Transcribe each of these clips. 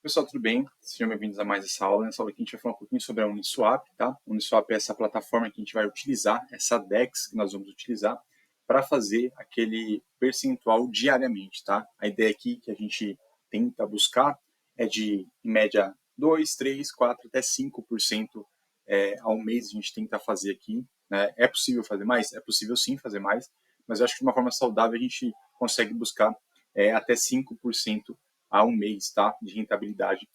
Pessoal, tudo bem? Sejam bem-vindos a mais essa aula. Nessa aula aqui a gente vai falar um pouquinho sobre a Uniswap, tá? A Uniswap é essa plataforma que a gente vai utilizar, essa DEX que nós vamos utilizar para fazer aquele percentual diariamente, tá? A ideia aqui que a gente tenta buscar é de, em média, 2, 3, 4, até 5% ao mês a gente tenta fazer aqui, né? É possível fazer mais? É possível sim fazer mais, mas eu acho que de uma forma saudável a gente consegue buscar até 5% a um mês, tá, de rentabilidade,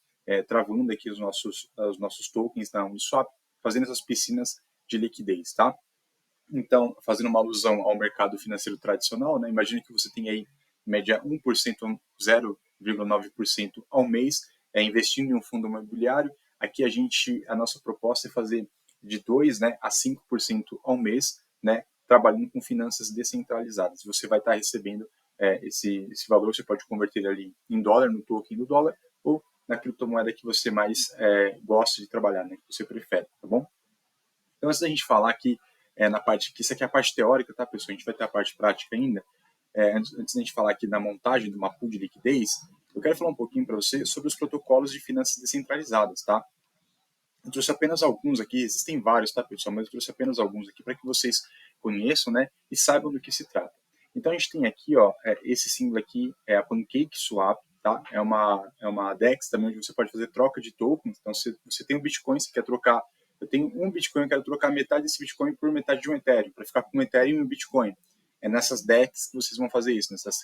travando aqui os nossos tokens na Uniswap, fazendo essas piscinas de liquidez, tá? Então, fazendo uma alusão ao mercado financeiro tradicional, né, imagine que você tem aí, em média, 1%, 0,9% ao mês, investindo em um fundo imobiliário. Aqui a nossa proposta é fazer de 2, né, a 5% ao mês, né, trabalhando com finanças descentralizadas. Você vai estar recebendo esse valor, você pode converter ali em dólar, no token do dólar, ou na criptomoeda que você mais gosta de trabalhar, né, que você prefere, tá bom? Então, antes da gente falar aqui na parte, que isso aqui é a parte teórica, tá, pessoal? A gente vai ter a parte prática ainda. Antes da gente falar aqui da montagem de uma pool de liquidez, eu quero falar um pouquinho para você sobre os protocolos de finanças descentralizadas, tá? Eu trouxe apenas alguns aqui, existem vários, tá, pessoal? Mas eu trouxe apenas alguns aqui para que vocês conheçam, né, e saibam do que se trata. Então, a gente tem aqui, ó, esse símbolo aqui é a PancakeSwap, tá? É uma DEX também, onde você pode fazer troca de tokens. Então, se você tem um Bitcoin, você quer trocar, eu tenho um Bitcoin, eu quero trocar metade desse Bitcoin por metade de um Ethereum, para ficar com um Ethereum e um Bitcoin. É nessas DEX que vocês vão fazer isso, nessas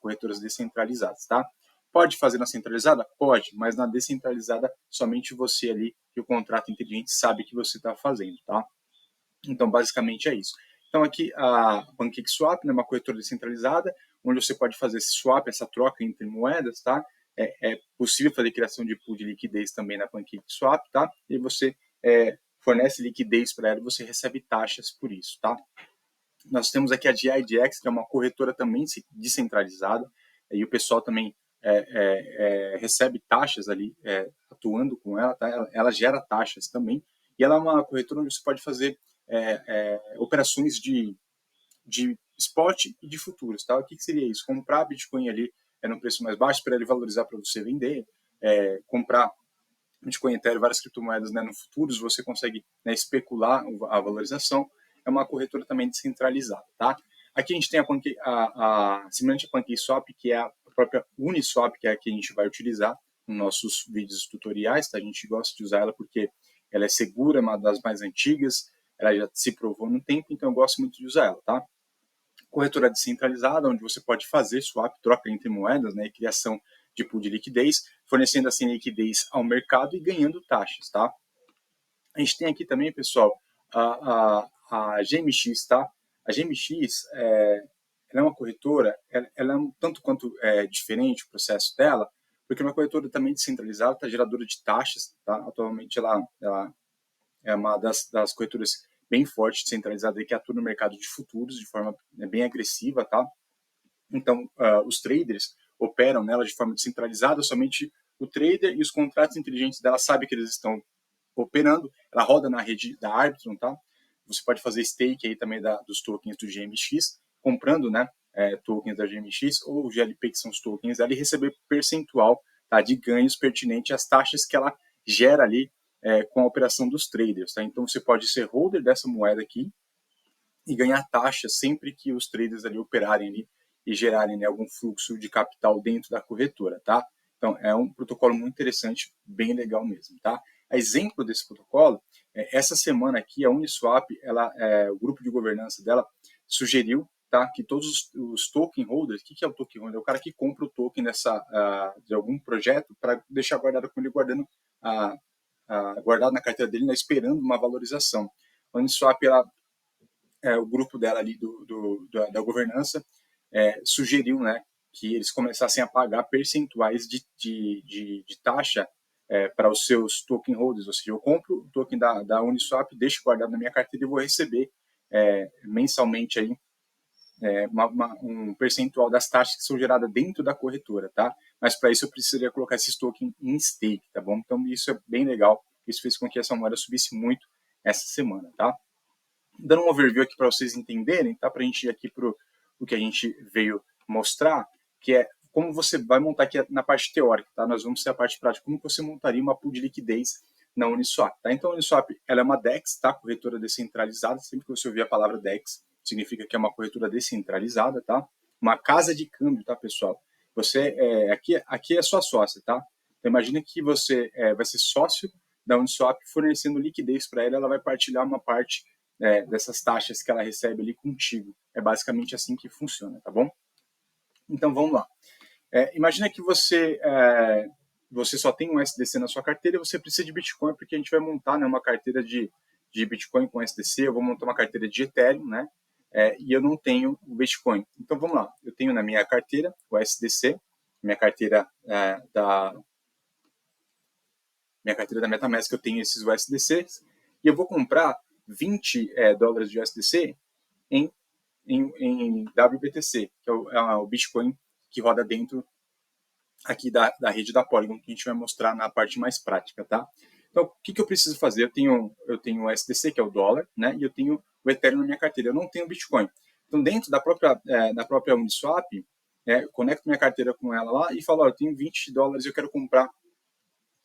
corretoras descentralizadas, tá? Pode fazer na centralizada? Pode, mas na descentralizada, somente você ali e o contrato inteligente sabe que você está fazendo, tá? Então, basicamente é isso. Então, aqui a PancakeSwap, né, uma corretora descentralizada, onde você pode fazer esse swap, essa troca entre moedas, tá? É possível fazer criação de pool de liquidez também na PancakeSwap, tá? E você fornece liquidez para ela e você recebe taxas por isso, tá? Nós temos aqui a GIDX, que é uma corretora também descentralizada, e o pessoal também recebe taxas ali atuando com ela, tá? Ela gera taxas também, e ela é uma corretora onde você pode fazer operações de spot e de futuros, tá? O que seria isso? Comprar Bitcoin ali no preço mais baixo para ele valorizar para você vender, comprar Bitcoin, Ethereum, várias criptomoedas, né, no futuros, você consegue, né, especular a valorização. É uma corretora também descentralizada, tá? Aqui a gente tem semelhante a PancakeSwap, que é a própria Uniswap, que é a que a gente vai utilizar nos nossos vídeos tutoriais, tá? A gente gosta de usar ela porque ela é segura, é uma das mais antigas, ela já se provou no tempo, então eu gosto muito de usar ela, tá? Corretora descentralizada, onde você pode fazer swap, troca entre moedas, né, e criação de pool de liquidez, fornecendo assim liquidez ao mercado e ganhando taxas, tá? A gente tem aqui também, pessoal, a GMX, tá? A GMX ela é uma corretora, ela é um tanto quanto diferente o processo dela, porque é uma corretora também descentralizada, tá, geradora de taxas, tá? Atualmente ela é uma das corretoras bem forte, descentralizada, que atua no mercado de futuros de forma bem agressiva, tá? Então, os traders operam nela de forma descentralizada, somente o trader e os contratos inteligentes dela sabem que eles estão operando, ela roda na rede da Arbitrum, tá? Você pode fazer stake aí também dos tokens do GMX, comprando, né, tokens da GMX ou o GLP, que são os tokens dela, e receber percentual, tá, de ganhos pertinente às taxas que ela gera ali com a operação dos traders, tá? Então você pode ser holder dessa moeda aqui e ganhar taxa sempre que os traders ali operarem ali e gerarem, né, algum fluxo de capital dentro da corretora, tá? Então é um protocolo muito interessante, bem legal mesmo, tá? A exemplo desse protocolo, essa semana aqui a Uniswap, o grupo de governança dela sugeriu, tá, que todos os token holders, o que é o token holder? É o cara que compra o token de algum projeto para deixar guardado com ele, guardado na carteira dele, né, esperando uma valorização. A Uniswap, o grupo dela ali da governança sugeriu, né, que eles começassem a pagar percentuais de taxa para os seus token holders, ou seja, eu compro o token da Uniswap, deixo guardado na minha carteira e vou receber mensalmente aí um percentual das taxas que são geradas dentro da corretora, tá? Mas para isso eu precisaria colocar esses tokens em stake, tá bom? Então isso é bem legal, isso fez com que essa moeda subisse muito essa semana, tá? Dando um overview aqui para vocês entenderem, tá? Para a gente ir aqui para o que a gente veio mostrar, que é como você vai montar aqui na parte teórica, tá? Nós vamos ter a parte prática, como você montaria uma pool de liquidez na Uniswap, tá? Então, a Uniswap, ela é uma DEX, tá? Corretora descentralizada. Sempre que você ouvir a palavra DEX, significa que é uma corretora descentralizada, tá? Uma casa de câmbio, tá, pessoal? Você, aqui é sua sócia, tá? Então, imagina que você vai ser sócio da Uniswap, fornecendo liquidez para ela vai partilhar uma parte dessas taxas que ela recebe ali contigo. É basicamente assim que funciona, tá bom? Então, vamos lá. Imagina que você só tem um SDC na sua carteira e você precisa de Bitcoin, porque a gente vai montar, né, uma carteira de Bitcoin com SDC, eu vou montar uma carteira de Ethereum, né? E eu não tenho o Bitcoin. Então, vamos lá. Eu tenho na minha carteira o SDC, minha carteira minha carteira da MetaMask, eu tenho esses USDCs, e eu vou comprar 20 dólares de USDC em WBTC, que é o Bitcoin que roda dentro aqui da rede da Polygon, que a gente vai mostrar na parte mais prática, tá? Então, o que eu preciso fazer? Eu tenho o SDC, que é o dólar, né? E eu tenho o Ethereum na minha carteira. Eu não tenho Bitcoin. Então, dentro da própria Uniswap, eu conecto minha carteira com ela lá e falo, eu tenho 20 dólares e eu quero comprar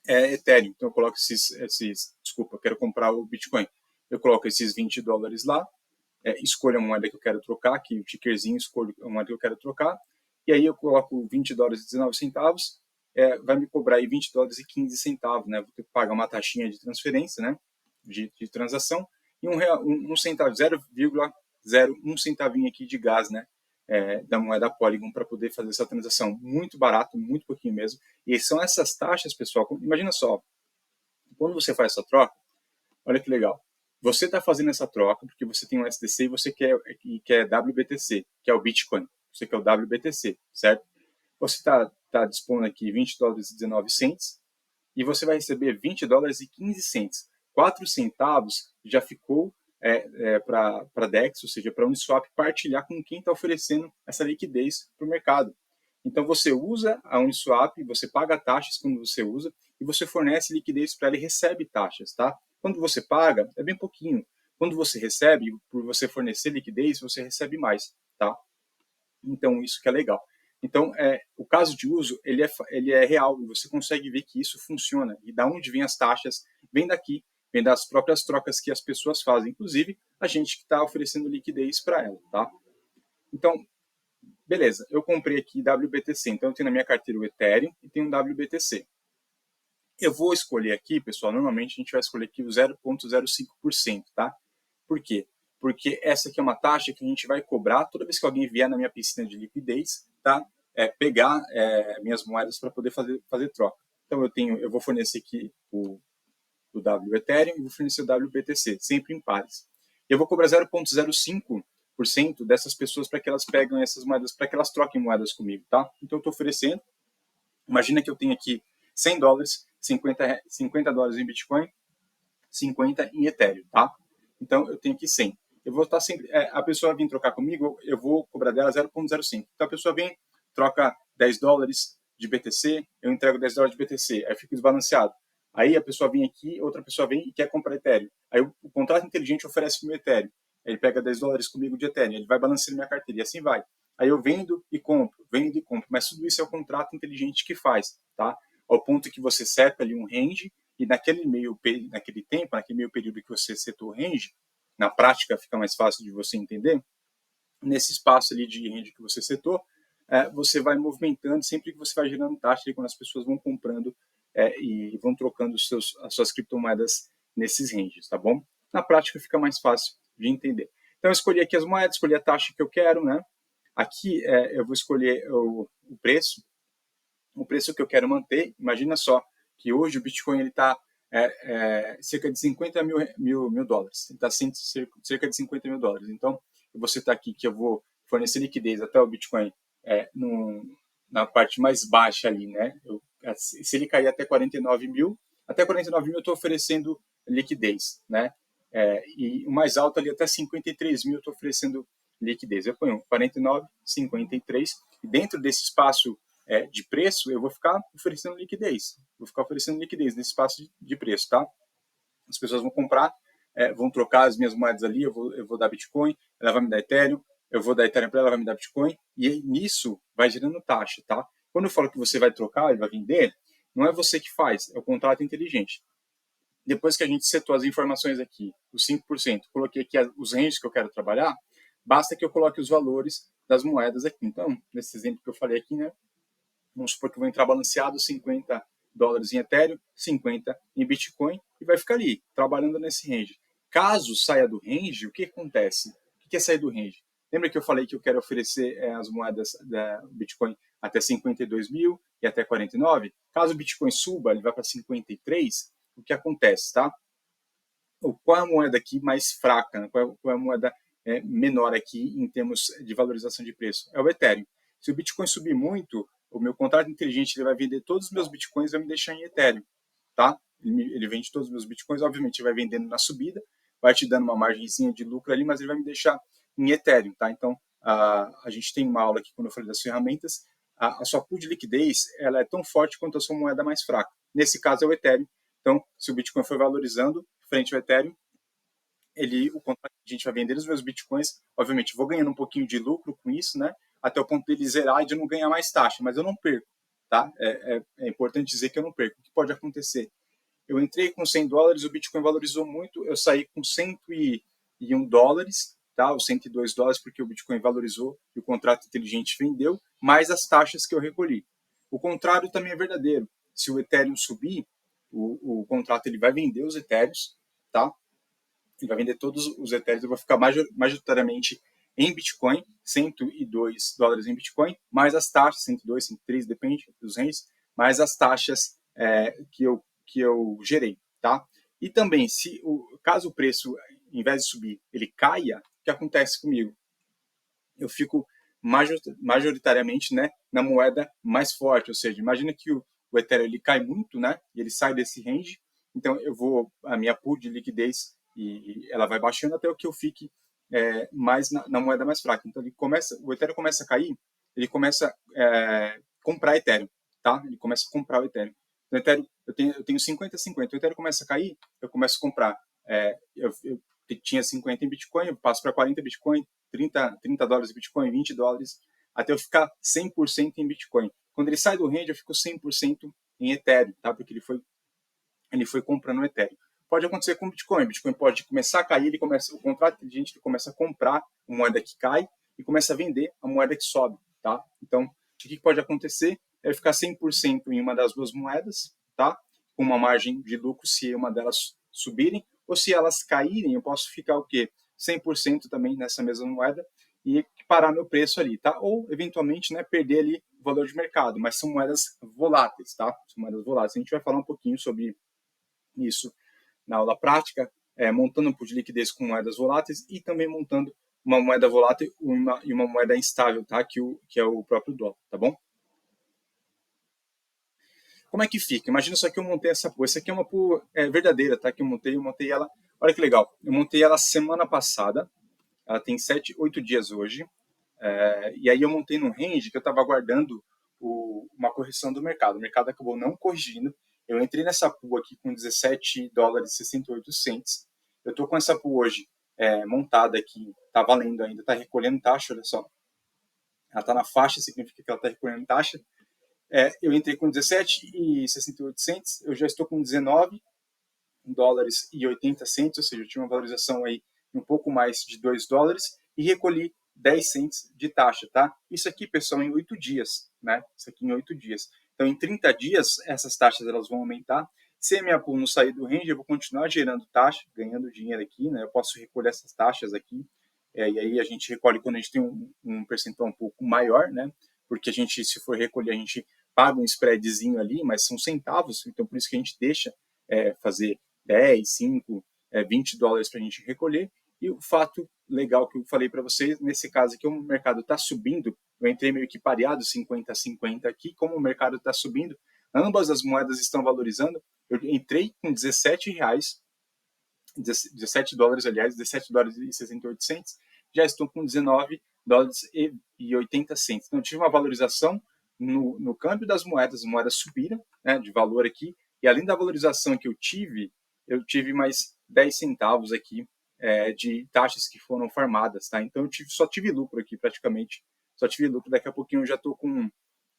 Ethereum. Então, eu coloco eu quero comprar o Bitcoin. Eu coloco esses 20 dólares lá, escolho a moeda que eu quero trocar, aqui o tickerzinho, escolho a moeda que eu quero trocar, e aí eu coloco 20 dólares e 19 centavos, vai me cobrar aí 20 dólares e 15 centavos, né? Vou ter que pagar uma taxinha de transferência, né? De transação, e um centavo, 0,01 centavinho aqui de gás, né? Da moeda Polygon para poder fazer essa transação. Muito barato, muito pouquinho mesmo. E são essas taxas, pessoal. Imagina só, quando você faz essa troca, olha que legal. Você está fazendo essa troca porque você tem um SDC e você quer WBTC, que é o Bitcoin. Você quer o WBTC, certo? Você está dispondo aqui 20 dólares e 19 cents e você vai receber 20 dólares e 15 cents. 4 centavos já ficou para a DEX, ou seja, para a Uniswap partilhar com quem está oferecendo essa liquidez para o mercado. Então, você usa a Uniswap, você paga taxas quando você usa e você fornece liquidez para ela e recebe taxas, tá? Quando você paga, é bem pouquinho. Quando você recebe, por você fornecer liquidez, você recebe mais, tá? Então, isso que é legal. Então, o caso de uso, ele é real, e você consegue ver que isso funciona. E da onde vem as taxas? Vem daqui, vem das próprias trocas que as pessoas fazem, inclusive a gente que está oferecendo liquidez para ela, tá? Então, beleza, eu comprei aqui WBTC, então eu tenho na minha carteira o Ethereum e tenho um WBTC. Eu vou escolher aqui, pessoal, normalmente a gente vai escolher aqui o 0,05%, tá? Por quê? Porque essa aqui é uma taxa que a gente vai cobrar toda vez que alguém vier na minha piscina de liquidez, tá? Pegar minhas moedas para poder fazer troca. Então eu vou fornecer aqui o W Ethereum e vou fornecer o WBTC, sempre em pares. Eu vou cobrar 0,05% dessas pessoas para que elas peguem essas moedas, para que elas troquem moedas comigo, tá? Então eu estou oferecendo. Imagina que eu tenho aqui 100 dólares, 50 dólares em Bitcoin, 50 em Ethereum, tá? Então, eu tenho aqui 100. Eu vou estar sempre... a pessoa vem trocar comigo, eu vou cobrar dela 0,05. Então, a pessoa vem, troca 10 dólares de BTC, eu entrego 10 dólares de BTC, aí fica desbalanceado. Aí a pessoa vem aqui, outra pessoa vem e quer comprar Ethereum. Aí o contrato inteligente oferece o meu Ethereum. Ele pega 10 dólares comigo de Ethereum, ele vai balanceando minha carteira e assim vai. Aí eu vendo e compro, mas tudo isso é o contrato inteligente que faz, tá? Ao ponto que você seta ali um range e naquele meio período que você setou o range, na prática fica mais fácil de você entender, nesse espaço ali de range que você setou, você vai movimentando sempre que você vai gerando taxa e quando as pessoas vão comprando e vão trocando as suas criptomoedas nesses ranges, tá bom? Na prática fica mais fácil de entender. Então eu escolhi aqui as moedas, escolhi a taxa que eu quero, né? Aqui eu vou escolher o preço que eu quero manter. Imagina só que hoje o Bitcoin ele está cerca de 50 mil dólares. Ele está cerca de 50 mil dólares. Então, você está aqui que eu vou fornecer liquidez até o Bitcoin na parte mais baixa ali, né? Se ele cair até 49 mil, até 49 mil eu estou oferecendo liquidez, né? E o mais alto ali até 53 mil eu estou oferecendo liquidez. Eu ponho 49, 53, e dentro desse espaço de preço, eu vou ficar oferecendo liquidez. Vou ficar oferecendo liquidez nesse espaço de preço, tá? As pessoas vão comprar, vão trocar as minhas moedas ali, eu vou dar Bitcoin, ela vai me dar Ethereum, eu vou dar Ethereum para ela, vai me dar Bitcoin, e aí, nisso vai gerando taxa, tá? Quando eu falo que você vai trocar e vai vender, não é você que faz, é o contrato inteligente. Depois que a gente setou as informações aqui, os 5%, coloquei aqui os ranges que eu quero trabalhar, basta que eu coloque os valores das moedas aqui. Então, nesse exemplo que eu falei aqui, né, vamos supor que eu vou entrar balanceado 50 dólares em Ethereum, 50 em Bitcoin, e vai ficar ali, trabalhando nesse range. Caso saia do range, o que acontece? O que é sair do range? Lembra que eu falei que eu quero oferecer as moedas da Bitcoin até 52 mil e até 49? Caso o Bitcoin suba, ele vai para 53, o que acontece, tá? Qual é a moeda aqui mais fraca? Né? Qual é a moeda menor aqui em termos de valorização de preço? É o Ethereum. Se o Bitcoin subir muito, o meu contrato inteligente ele vai vender todos os meus Bitcoins e vai me deixar em Ethereum, tá? Ele vende todos os meus Bitcoins, obviamente vai vendendo na subida, vai te dando uma margenzinha de lucro ali, mas ele vai me deixar em Ethereum, tá? Então, a gente tem uma aula aqui, quando eu falei das ferramentas, a sua pool de liquidez ela é tão forte quanto a sua moeda mais fraca. Nesse caso é o Ethereum. Então, se o Bitcoin for valorizando frente ao Ethereum, o contrato a gente vai vender os meus bitcoins, obviamente vou ganhando um pouquinho de lucro com isso, né? Até o ponto dele zerar e de não ganhar mais taxa, mas eu não perco, tá? É importante dizer que eu não perco. O que pode acontecer? Eu entrei com 100 dólares, o Bitcoin valorizou muito, eu saí com 101 dólares, tá? Os 102 dólares porque o Bitcoin valorizou e o contrato inteligente vendeu, mais as taxas que eu recolhi. O contrário também é verdadeiro. Se o Ethereum subir, o contrato ele vai vender os Ethereums, tá? Ele vai vender todos os Ethereums, vai ficar majoritariamente em Bitcoin, 102 dólares em Bitcoin, mais as taxas, 102, 103, depende dos ranges, mais as taxas que eu gerei, tá? E também, caso o preço, em vez de subir, ele caia, o que acontece comigo? Eu fico majoritariamente, né, na moeda mais forte, ou seja, imagina que o Ethereum ele cai muito, né, e ele sai desse range, então a minha pool de liquidez e ela vai baixando até o que eu fique mais na moeda mais fraca. Então o Ethereum começa a cair, ele começa a comprar Ethereum, tá? Ele começa a comprar o Ethereum. Então, o Ethereum, eu tenho 50-50, o Ethereum começa a cair, eu começo a comprar. Eu tinha 50 em Bitcoin, eu passo para 40 Bitcoin, 30 dólares em Bitcoin, 20 dólares, até eu ficar 100% em Bitcoin. Quando ele sai do range, eu fico 100% em Ethereum, tá? Porque ele foi comprando o Ethereum. Pode acontecer com o Bitcoin. O Bitcoin pode começar a cair, o contrato inteligente começa a comprar a moeda que cai e começa a vender a moeda que sobe, tá? Então, o que pode acontecer é ficar 100% em uma das duas moedas, tá? Com uma margem de lucro se uma delas subirem, ou se elas caírem, eu posso ficar o quê? 100% também nessa mesma moeda e parar meu preço ali, tá? Ou, eventualmente, né, perder ali o valor de mercado, mas são moedas voláteis, tá? São moedas voláteis. A gente vai falar um pouquinho sobre isso na aula prática, montando um pool de liquidez com moedas voláteis e também montando uma moeda volátil e uma moeda instável, tá? Que é o próprio dólar, tá bom? Como é que fica? Imagina só que eu montei essa pool. Essa aqui é uma pool verdadeira, tá? Que eu montei ela. Olha que legal. Eu montei ela semana passada. Ela tem 7, 8 dias hoje. E aí eu montei num range que eu estava aguardando uma correção do mercado. O mercado acabou não corrigindo. Eu entrei nessa pool aqui com 17 dólares e 68 cents. Eu estou com essa pool hoje montada aqui, está valendo ainda, está recolhendo taxa, olha só. Ela está na faixa, significa que ela está recolhendo taxa. Eu entrei com 17 e 68 cents, eu já estou com 19 dólares e 80 cents, ou seja, eu tinha uma valorização aí um pouco mais de 2 dólares e recolhi 10 cents de taxa, tá? Isso aqui, pessoal, em 8 dias, né? Isso aqui em 8 dias. Então, em 30 dias, essas taxas elas vão aumentar. Se a minha pool não sair do range, eu vou continuar gerando taxa, ganhando dinheiro aqui, né? Eu posso recolher essas taxas aqui, e aí a gente recolhe quando a gente tem um percentual um pouco maior, né? Porque a gente, se for recolher, a gente paga um spreadzinho ali, mas são centavos, então por isso que a gente deixa fazer 10, 5, 20 dólares para a gente recolher. E o fato legal que eu falei para vocês, nesse caso aqui, o mercado está subindo, eu entrei meio que pareado 50 a 50 aqui, como o mercado está subindo, ambas as moedas estão valorizando, eu entrei com 17 reais, 17 dólares, aliás, 17 dólares e 68 cents, já estou com 19 dólares e 80 cents. Então, eu tive uma valorização no câmbio das moedas, as moedas subiram, né, de valor aqui, e além da valorização que eu tive mais 10 centavos aqui de taxas que foram farmadas, tá? Então, só tive lucro aqui praticamente, só tive lucro. Daqui a pouquinho eu já estou com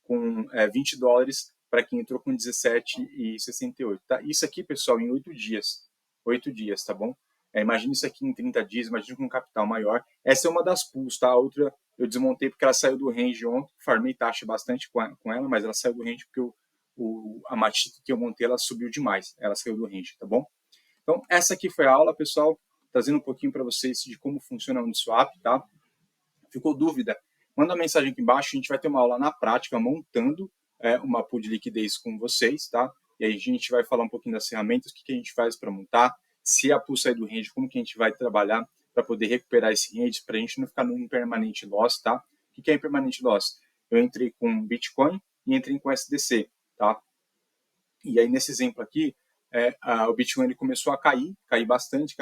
com $20 para quem entrou com 17,68, tá? Isso aqui, pessoal, em 8 dias. 8 dias, tá bom? Imagina isso aqui em 30 dias, imagina com um capital maior. Essa é uma das pools, tá? A outra eu desmontei porque ela saiu do range ontem, farmei taxa bastante com ela, mas ela saiu do range porque a matita que eu montei, ela subiu demais, ela saiu do range, tá bom? Então, essa aqui foi a aula, pessoal, trazendo um pouquinho para vocês de como funciona o Uniswap, tá? Ficou dúvida? Manda uma mensagem aqui embaixo, a gente vai ter uma aula na prática, montando uma pool de liquidez com vocês, tá? E aí a gente vai falar um pouquinho das ferramentas, o que a gente faz para montar, se a pool sair do range, como que a gente vai trabalhar para poder recuperar esse range, para a gente não ficar num impermanente loss, tá? O que é impermanente loss? Eu entrei com Bitcoin e entrei com SDC, tá? E aí, nesse exemplo aqui, o Bitcoin ele começou a cair bastante.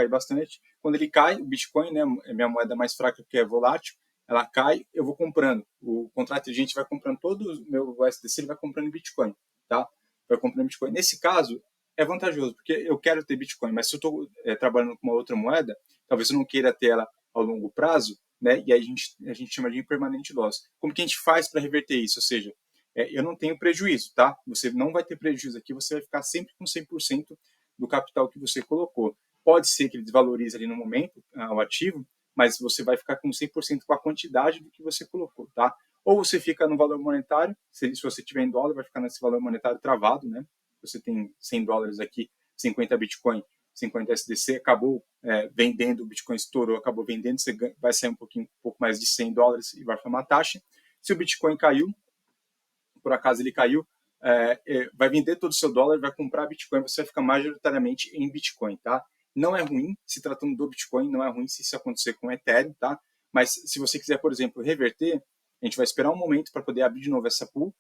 Quando ele cai, o Bitcoin, né, é minha moeda mais fraca, que é volátil, ela cai, eu vou comprando. O contrato de gente vai comprando todo o meu USDC, ele vai comprando em Bitcoin, tá? Vai comprando Bitcoin. Nesse caso, é vantajoso, porque eu quero ter Bitcoin, mas se eu estou trabalhando com uma outra moeda, talvez eu não queira ter ela ao longo prazo, né? E aí a gente chama de impermanente loss. Como que a gente faz para reverter isso? Ou seja, eu não tenho prejuízo, tá? Você não vai ter prejuízo aqui, você vai ficar sempre com 100% do capital que você colocou. Pode ser que ele desvalorize ali no momento, o ativo, mas você vai ficar com 100% com a quantidade do que você colocou, tá? Ou você fica no valor monetário, se você tiver em dólar, vai ficar nesse valor monetário travado, né? Você tem $100 aqui, 50 Bitcoin, 50 SDC, acabou vendendo, o Bitcoin estourou, acabou vendendo, você vai sair um pouco mais de $100 e vai formar taxa. Se o Bitcoin caiu, por acaso ele caiu, vai vender todo o seu dólar, vai comprar Bitcoin, você vai ficar majoritariamente em Bitcoin, tá? Não é ruim, se tratando do Bitcoin, não é ruim se isso acontecer com Ethereum, tá? Mas se você quiser, por exemplo, reverter, a gente vai esperar um momento para poder abrir de novo essa pool,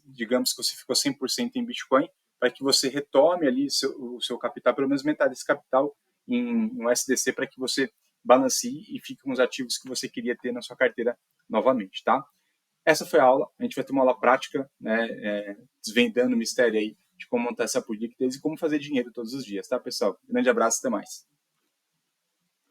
digamos que você ficou 100% em Bitcoin, para que você retome ali o seu capital, pelo menos metade desse capital em USDC, para que você balancie e fique com os ativos que você queria ter na sua carteira novamente, tá? Essa foi a aula. A gente vai ter uma aula prática, né, desvendando o mistério aí de como montar essa pool de liquidez e como fazer dinheiro todos os dias, tá, pessoal? Grande abraço, até mais.